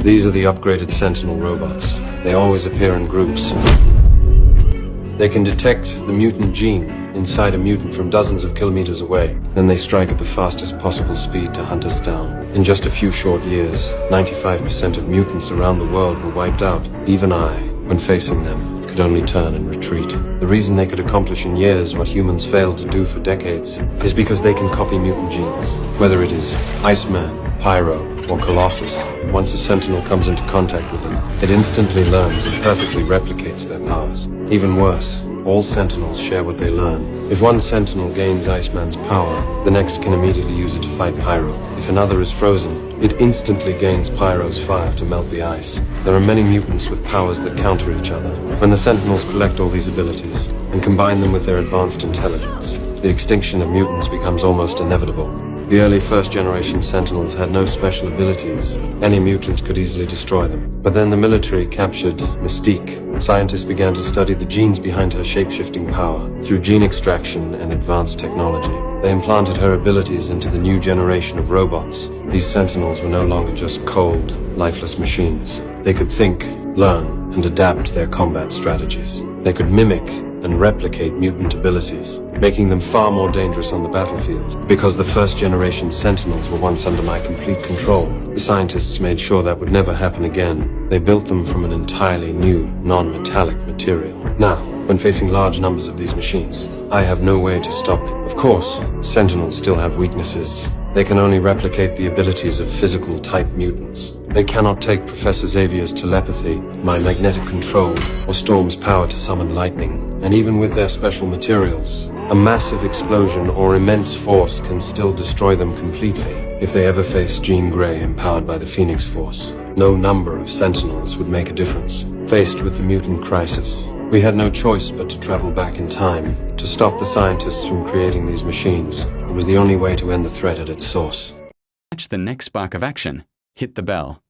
These are the upgraded sentinel robots. They always appear in groups. They can detect the mutant gene inside a mutant from dozens of kilometers away. Then they strike at the fastest possible speed to hunt us down. In just a few short years, 95% of mutants around the world were wiped out. Even I, when facing them, could only turn and retreat. The reason they could accomplish in years what humans failed to do for decades is because they can copy mutant genes. Whether it is Iceman, Pyro, or Colossus, once a sentinel comes into contact with them, it instantly learns and perfectly replicates their powers. Even worse, all sentinels share what they learn. If one sentinel gains Iceman's power, the next can immediately use it to fight Pyro. If another is frozen, it instantly gains Pyro's fire to melt the ice. There are many mutants with powers that counter each other. When the sentinels collect all these abilities and combine them with their advanced intelligence, the extinction of mutants becomes almost inevitable. The early first-generation sentinels had no special abilities. Any mutant could easily destroy them. But then the military captured Mystique. Scientists began to study the genes behind her shape-shifting power. Through gene extraction and advanced technology, they implanted her abilities into the new generation of robots. These sentinels were no longer just cold, lifeless machines. They could think, learn, and adapt their combat strategies. They could mimic and replicate mutant abilities, making them far more dangerous on the battlefield. Because the first-generation sentinels were once under my complete control, the scientists made sure that would never happen again. They built them from an entirely new, non-metallic material. Now, when facing large numbers of these machines, I have no way to stop them. Of course, sentinels still have weaknesses. They can only replicate the abilities of physical-type mutants. They cannot take Professor Xavier's telepathy, my magnetic control, or Storm's power to summon lightning. And even with their special materials, a massive explosion or immense force can still destroy them completely. If they ever face Jean Grey empowered by the Phoenix Force, no number of sentinels would make a difference. Faced with the mutant crisis, we had no choice but to travel back in time to stop the scientists from creating these machines. It was the only way to end the threat at its source. Catch the next spark of action. Hit the bell.